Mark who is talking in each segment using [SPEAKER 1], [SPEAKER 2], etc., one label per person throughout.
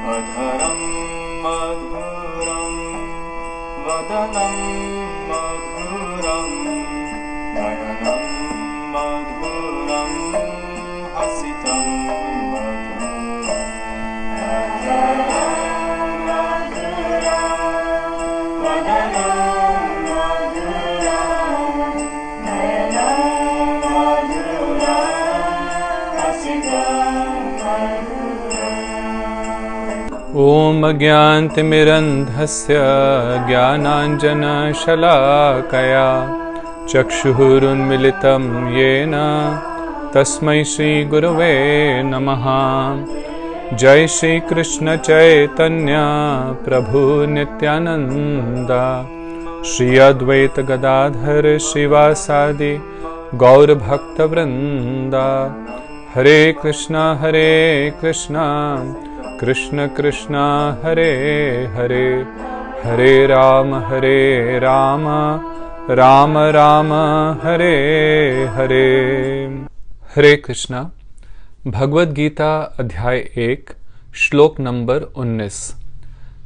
[SPEAKER 1] अधरं मधुरं वदनं मधुरं नयनं मधुरं हसितं मधुरं अधरं मधुरं वदनं मधुरं नयनं मधुरं हसितं
[SPEAKER 2] ॐ अज्ञानतिमिरन्धस्य ज्ञानाञ्जनशलाकया चक्षुरुन्मिलितं येन तस्मै श्रीगुरवे नमः। जय श्री कृष्ण चैतन्य प्रभु नित्यानंद श्री अद्वैत गदाधर श्रीवासादि गौर भक्तवृंद। हरे कृष्णा कृष्ण कृष्ण हरे हरे, हरे राम राम राम हरे हरे। हरे कृष्णा। भगवद गीता अध्याय 1 श्लोक नंबर 19।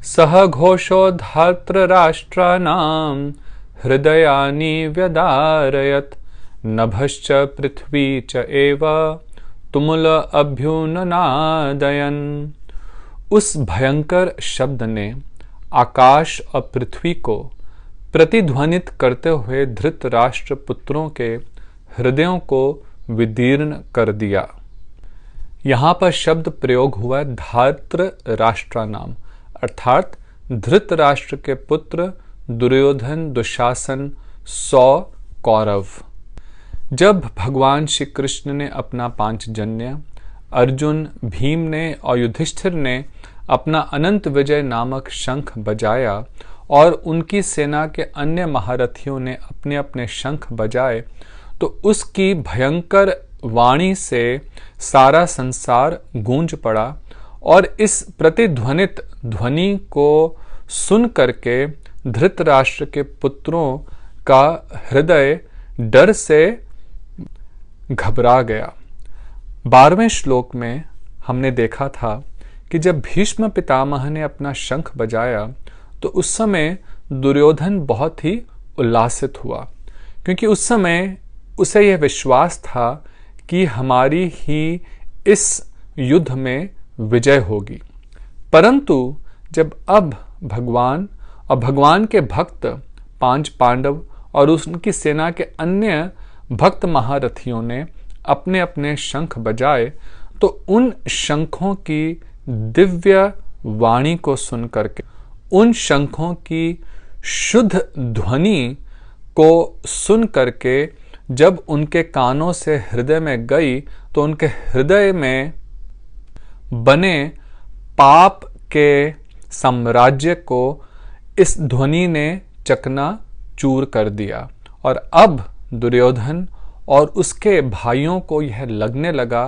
[SPEAKER 2] सह घोषोद्धात्र राष्ट्राणां हृदयानि व्यदारयत् नभश्च पृथ्वी च एव तुमुल अभ्युन्नादयन्। उस भयंकर शब्द ने आकाश और पृथ्वी को प्रतिध्वनित करते हुए धृतराष्ट्र पुत्रों के हृदयों को विदीर्ण कर दिया। यहाँ पर शब्द प्रयोग हुआ धात्र राष्ट्रानाम, अर्थात धृतराष्ट्र के पुत्र दुर्योधन, दुशासन, 100 कौरव। जब भगवान श्री कृष्ण ने अपना पांचजन्य, अर्जुन, भीम ने और युधिष्ठिर ने अपना अनंत विजय नामक शंख बजाया और उनकी सेना के अन्य महारथियों ने अपने अपने शंख बजाए, तो उसकी भयंकर वाणी से सारा संसार गूंज पड़ा और इस प्रतिध्वनित ध्वनि को सुन करके धृतराष्ट्र के पुत्रों का हृदय डर से घबरा गया। 12वें श्लोक में हमने देखा था कि जब भीष्म पितामह ने अपना शंख बजाया तो उस समय दुर्योधन बहुत ही उल्लासित हुआ, क्योंकि उस समय उसे यह विश्वास था कि हमारी ही इस युद्ध में विजय होगी। परंतु जब अब भगवान और भगवान के भक्त 5 पांडव और उनकी सेना के अन्य भक्त महारथियों ने अपने अपने शंख बजाए, तो उन शंखों की दिव्य वाणी को सुन करके, उन शंखों की शुद्ध ध्वनि को सुन करके जब उनके कानों से हृदय में गई, तो उनके हृदय में बने पाप के साम्राज्य को इस ध्वनि ने चकनाचूर कर दिया। और अब दुर्योधन और उसके भाइयों को यह लगने लगा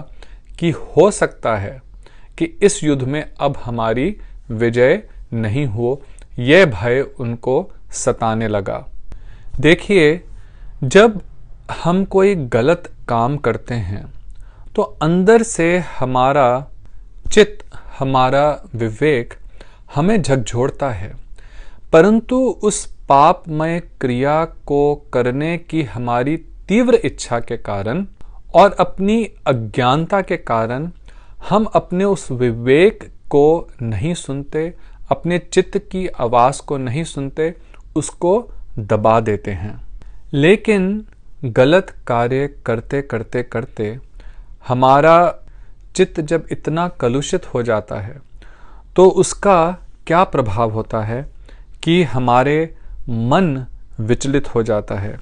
[SPEAKER 2] कि हो सकता है कि इस युद्ध में अब हमारी विजय नहीं हो। यह भय उनको सताने लगा। देखिए, जब हम कोई गलत काम करते हैं तो अंदर से हमारा चित्त, हमारा विवेक हमें झकझोरता है, परंतु उस पापमय क्रिया को करने की हमारी तीव्र इच्छा के कारण और अपनी अज्ञानता के कारण हम अपने उस विवेक को नहीं सुनते, अपने चित्त की आवाज को नहीं सुनते, उसको दबा देते हैं। लेकिन गलत कार्य करते करते करते हमारा चित्त जब इतना कलुषित हो जाता है तो उसका क्या प्रभाव होता है कि हमारे मन विचलित हो जाता है,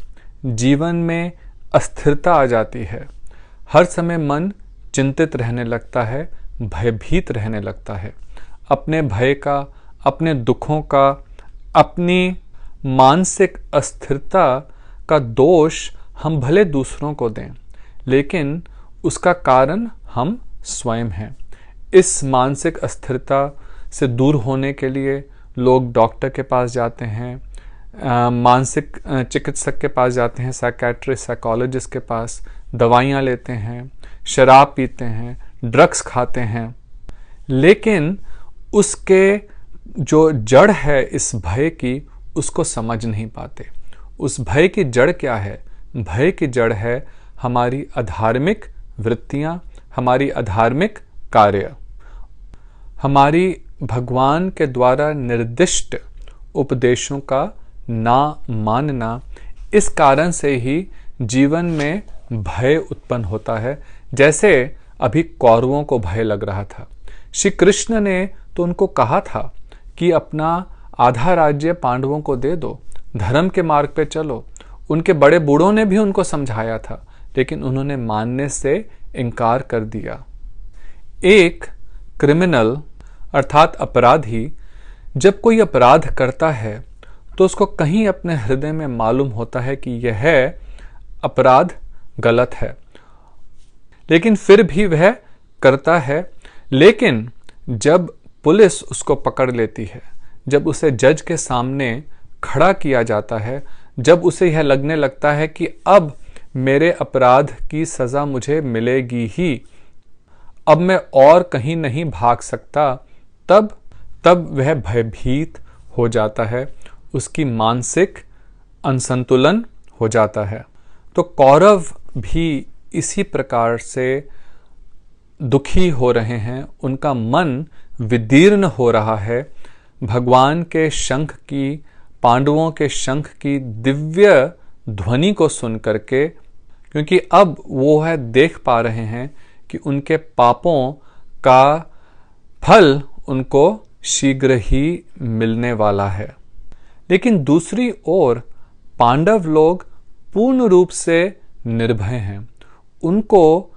[SPEAKER 2] जीवन में अस्थिरता आ जाती है, हर समय मन चिंतित रहने लगता है, भयभीत रहने लगता है। अपने भय का, अपने दुखों का, अपनी मानसिक अस्थिरता का दोष हम भले दूसरों को दें, लेकिन उसका कारण हम स्वयं हैं। इस मानसिक अस्थिरता से दूर होने के लिए लोग डॉक्टर के पास जाते हैं, मानसिक चिकित्सक के पास जाते हैं, साइकेट्रिस्ट, साइकोलॉजिस्ट के पास, दवाइयाँ लेते हैं, शराब पीते हैं, ड्रग्स खाते हैं। लेकिन उसके जो जड़ है इस भय की, उसको समझ नहीं पाते। उस भय की जड़ क्या है? भय की जड़ है हमारी अधार्मिक वृत्तियां, हमारी अधार्मिक कार्य, हमारी भगवान के द्वारा निर्दिष्ट उपदेशों का ना मानना। इस कारण से ही जीवन में भय उत्पन्न होता है। जैसे अभी कौरवों को भय लग रहा था, श्री कृष्ण ने तो उनको कहा था कि अपना आधा राज्य पांडवों को दे दो, धर्म के मार्ग पे चलो। उनके बड़े बूढ़ों ने भी उनको समझाया था, लेकिन उन्होंने मानने से इनकार कर दिया। एक क्रिमिनल अर्थात अपराधी जब कोई अपराध करता है तो उसको कहीं अपने हृदय में मालूम होता है कि यह अपराध गलत है, लेकिन फिर भी वह करता है। लेकिन जब पुलिस उसको पकड़ लेती है, जब उसे जज के सामने खड़ा किया जाता है, जब उसे यह लगने लगता है कि अब मेरे अपराध की सजा मुझे मिलेगी ही, अब मैं और कहीं नहीं भाग सकता, तब वह भयभीत हो जाता है, उसकी मानसिक असंतुलन हो जाता है। तो कौरव भी इसी प्रकार से दुखी हो रहे हैं, उनका मन विदीर्ण हो रहा है भगवान के शंख की, पांडवों के शंख की दिव्य ध्वनि को सुन करके, क्योंकि अब वो है देख पा रहे हैं कि उनके पापों का फल उनको शीघ्र ही मिलने वाला है। लेकिन दूसरी ओर पांडव लोग पूर्ण रूप से निर्भय हैं, उनको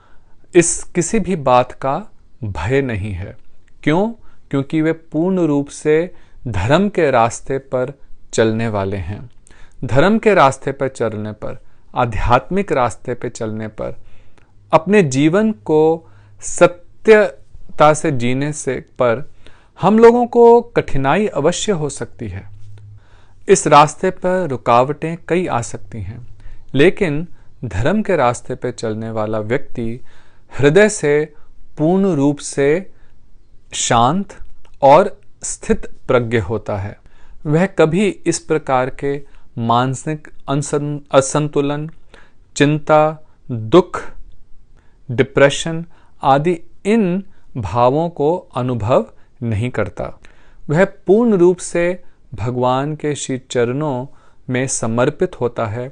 [SPEAKER 2] इस किसी भी बात का भय नहीं है। क्यों? क्योंकि वे पूर्ण रूप से धर्म के रास्ते पर चलने वाले हैं। धर्म के रास्ते पर चलने पर, आध्यात्मिक रास्ते पर चलने पर, अपने जीवन को सत्यता से जीने से पर हम लोगों को कठिनाई अवश्य हो सकती है। इस रास्ते पर रुकावटें कई आ सकती हैं, लेकिन धर्म के रास्ते पर चलने वाला व्यक्ति हृदय से पूर्ण रूप से शांत और स्थित प्रज्ञ होता है। वह कभी इस प्रकार के मानसिक असंतुलन, चिंता, दुख, डिप्रेशन आदि इन भावों को अनुभव नहीं करता। वह पूर्ण रूप से भगवान के श्री चरणों में समर्पित होता है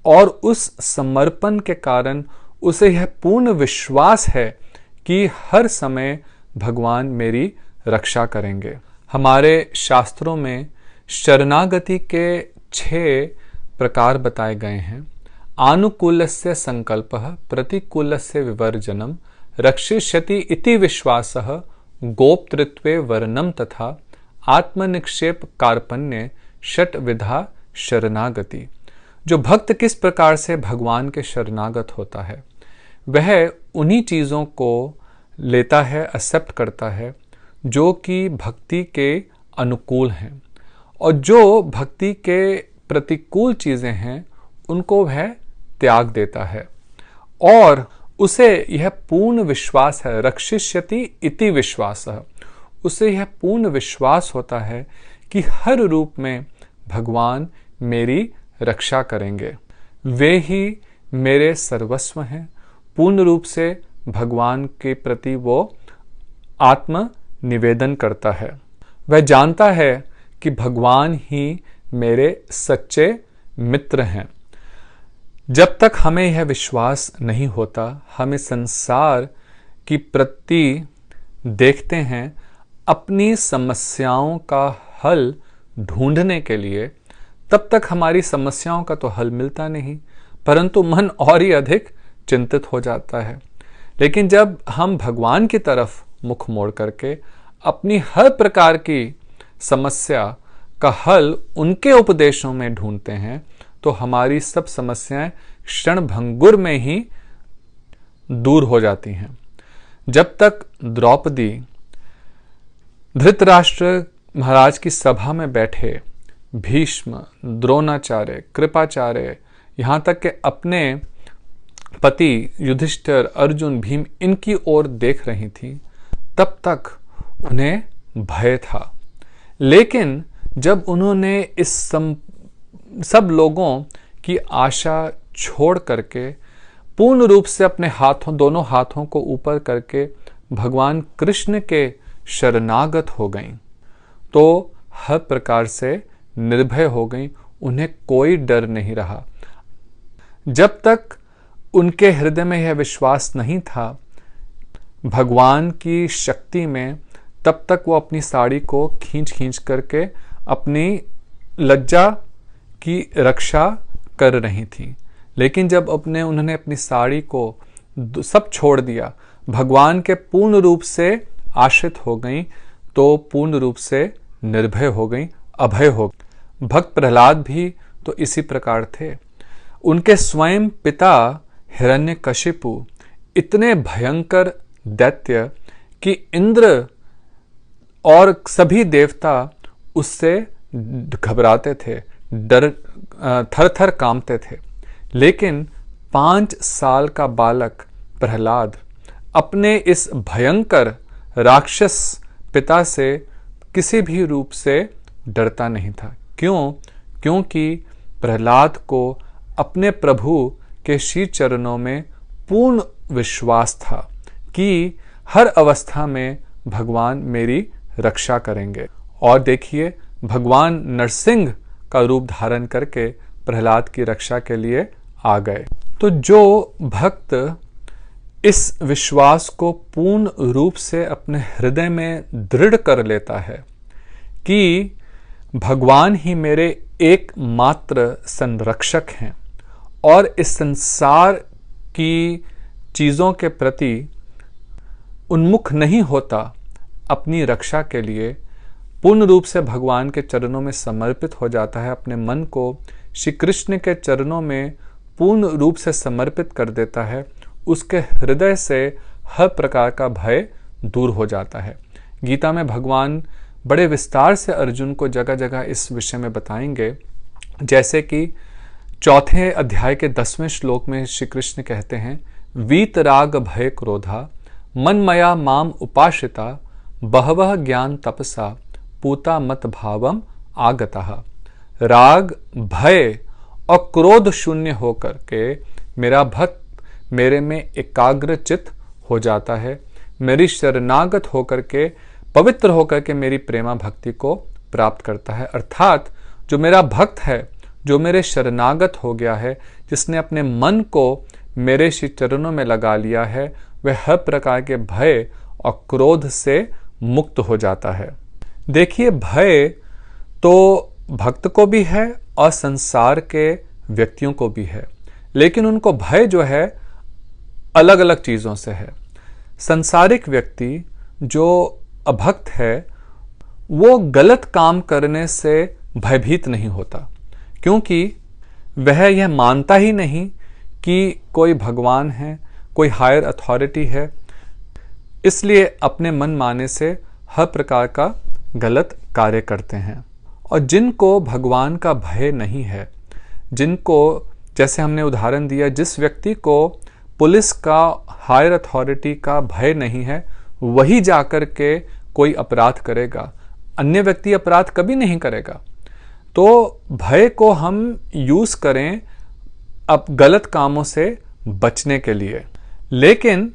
[SPEAKER 2] और उस समर्पण के कारण उसे यह पूर्ण विश्वास है कि हर समय भगवान मेरी रक्षा करेंगे। हमारे शास्त्रों में शरणागति के 6 प्रकार बताए गए हैं। आनुकूलस्य संकल्पः, प्रतिकूलस्य विवर्जनम, रक्षिष्यति इति विश्वासः, गोप्तृत्वे वर्णम तथा आत्मनिक्षेप कार्पण्य, षट्विधा शरणागति। जो भक्त किस प्रकार से भगवान के शरणागत होता है, वह उन्हीं चीज़ों को लेता है, एक्सेप्ट करता है जो कि भक्ति के अनुकूल हैं, और जो भक्ति के प्रतिकूल चीज़ें हैं उनको वह त्याग देता है। और उसे यह पूर्ण विश्वास है, रक्षिष्यति इति विश्वासः, उसे यह पूर्ण विश्वास होता है कि हर रूप में भगवान मेरी रक्षा करेंगे, वे ही मेरे सर्वस्व हैं। पूर्ण रूप से भगवान के प्रति वो आत्म निवेदन करता है। वह जानता है कि भगवान ही मेरे सच्चे मित्र हैं। जब तक हमें यह विश्वास नहीं होता, हमें संसार की प्रति देखते हैं अपनी समस्याओं का हल ढूंढने के लिए, तब तक हमारी समस्याओं का तो हल मिलता नहीं, परंतु मन और ही अधिक चिंतित हो जाता है। लेकिन जब हम भगवान की तरफ मुख मोड़ करके अपनी हर प्रकार की समस्या का हल उनके उपदेशों में ढूंढते हैं, तो हमारी सब समस्याएं क्षण भंगुर में ही दूर हो जाती हैं। जब तक द्रौपदी धृतराष्ट्र महाराज की सभा में बैठे भीष्म, द्रोणाचार्य, कृपाचार्य, यहाँ तक कि अपने पति युधिष्ठिर, अर्जुन, भीम, इनकी ओर देख रही थी, तब तक उन्हें भय था। लेकिन जब उन्होंने इस सब लोगों की आशा छोड़ करके पूर्ण रूप से अपने दोनों हाथों को ऊपर करके भगवान कृष्ण के शरणागत हो गईं, तो हर प्रकार से निर्भय हो गईं। उन्हें कोई डर नहीं रहा। जब तक उनके हृदय में यह विश्वास नहीं था भगवान की शक्ति में, तब तक वो अपनी साड़ी को खींच खींच करके अपनी लज्जा की रक्षा कर रही थी। लेकिन जब उन्होंने अपनी साड़ी को सब छोड़ दिया, भगवान के पूर्ण रूप से आश्रित हो गईं, तो पूर्ण रूप से निर्भय हो गईं, अभय हो गईं। भक्त प्रहलाद भी तो इसी प्रकार थे। उनके स्वयं पिता हिरण्यकशिपु इतने भयंकर दैत्य कि इंद्र और सभी देवता उससे घबराते थे, थर थर कांपते थे। लेकिन 5 साल का बालक प्रहलाद अपने इस भयंकर राक्षस पिता से किसी भी रूप से डरता नहीं था। क्यों? क्योंकि प्रहलाद को अपने प्रभु के श्री चरणों में पूर्ण विश्वास था कि हर अवस्था में भगवान मेरी रक्षा करेंगे। और देखिए, भगवान नरसिंह का रूप धारण करके प्रहलाद की रक्षा के लिए आ गए। तो जो भक्त इस विश्वास को पूर्ण रूप से अपने हृदय में दृढ़ कर लेता है कि भगवान ही मेरे एकमात्र संरक्षक हैं और इस संसार की चीज़ों के प्रति उन्मुख नहीं होता, अपनी रक्षा के लिए पूर्ण रूप से भगवान के चरणों में समर्पित हो जाता है, अपने मन को श्री कृष्ण के चरणों में पूर्ण रूप से समर्पित कर देता है, उसके हृदय से हर प्रकार का भय दूर हो जाता है। गीता में भगवान बड़े विस्तार से अर्जुन को जगह जगह इस विषय में बताएंगे। जैसे कि 4 अध्याय के 10वें श्लोक में श्री कृष्ण कहते हैं, वीतराग भय क्रोधा मनमया माम उपाश्रिता बहवः ज्ञान तपसा पूता मत भावम आगतः। राग, भय और क्रोध शून्य होकर के मेरा भक्त मेरे में एकाग्रचित हो जाता है, मेरी शरणागत होकर के, पवित्र होकर के मेरी प्रेमा भक्ति को प्राप्त करता है। अर्थात जो मेरा भक्त है, जो मेरे शरणागत हो गया है, जिसने अपने मन को मेरे श्री चरणों में लगा लिया है, वह हर प्रकार के भय और क्रोध से मुक्त हो जाता है। देखिए, भय तो भक्त को भी है और संसार के व्यक्तियों को भी है, लेकिन उनको भय जो है अलग अलग चीजों से है। संसारिक व्यक्ति जो अभक्त है वो गलत काम करने से भयभीत नहीं होता, क्योंकि वह यह मानता ही नहीं कि कोई भगवान है, कोई हायर अथॉरिटी है, इसलिए अपने मन माने से हर प्रकार का गलत कार्य करते हैं। और जिनको भगवान का भय नहीं है, जिनको, जैसे हमने उदाहरण दिया, जिस व्यक्ति को पुलिस का, हायर अथॉरिटी का भय नहीं है, वही जाकर के कोई अपराध करेगा, अन्य व्यक्ति अपराध कभी नहीं करेगा। तो भय को हम यूज करें अब गलत कामों से बचने के लिए, लेकिन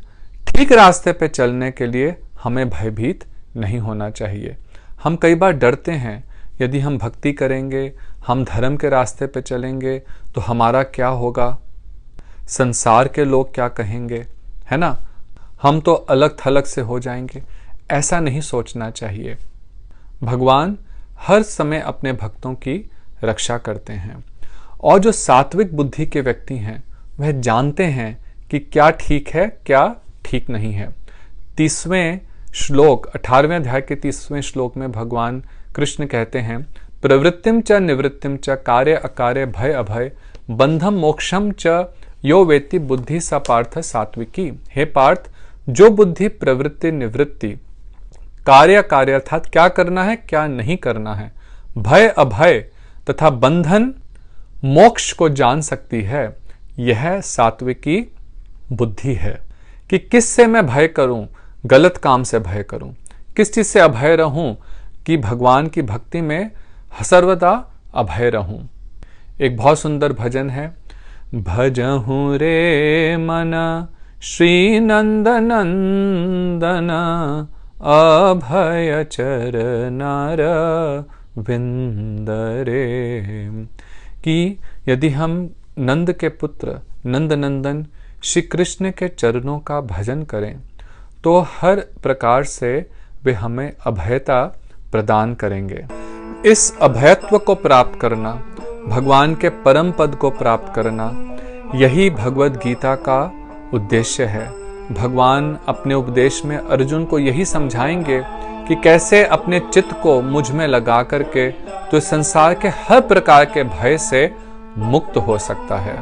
[SPEAKER 2] ठीक रास्ते पे चलने के लिए हमें भयभीत नहीं होना चाहिए। हम कई बार डरते हैं, यदि हम भक्ति करेंगे, हम धर्म के रास्ते पे चलेंगे तो हमारा क्या होगा, संसार के लोग क्या कहेंगे, है ना, हम तो अलग थलग से हो जाएंगे। ऐसा नहीं सोचना चाहिए। भगवान हर समय अपने भक्तों की रक्षा करते हैं। और जो सात्विक बुद्धि के व्यक्ति हैं वह जानते हैं कि क्या ठीक है, क्या ठीक नहीं है। 30वें श्लोक, 18वें अध्याय के 30वें श्लोक में भगवान कृष्ण कहते हैं, प्रवृत्तिम च निवृत्तिम च कार्य अकार्य भय अभय बंधम मोक्षम च यो वेत्ति बुद्धि सा पार्थ सात्विकी। हे पार्थ, जो बुद्धि प्रवृत्ति निवृत्ति, कार्य कार्य अर्थात क्या करना है क्या नहीं करना है, भय अभय तथा बंधन मोक्ष को जान सकती है, यह सात्विकी बुद्धि है। कि किससे मैं भय करूं, गलत काम से भय करूं, किस चीज से अभय रहूं कि भगवान की भक्ति में सर्वदा अभय रहूं। एक बहुत सुंदर भजन है, भजहूँ रे मन श्री नंद नंदन अभय चरनार विंदरे, कि यदि हम नंद के पुत्र नंद नंदन श्री कृष्ण के चरणों का भजन करें तो हर प्रकार से वे हमें अभयता प्रदान करेंगे। इस अभयत्व को प्राप्त करना, भगवान के परम पद को प्राप्त करना, यही भगवद गीता का उद्देश्य है। भगवान अपने उपदेश में अर्जुन को यही समझाएंगे कि कैसे अपने चित्त को मुझ में लगा करके तो संसार के हर प्रकार के भय से मुक्त हो सकता है।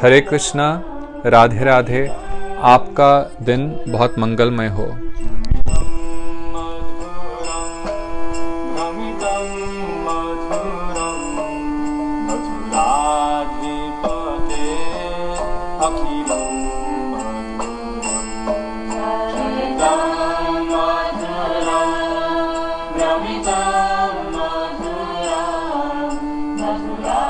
[SPEAKER 2] हरे कृष्णा, राधे राधे। आपका दिन बहुत मंगलमय हो।
[SPEAKER 1] Mudra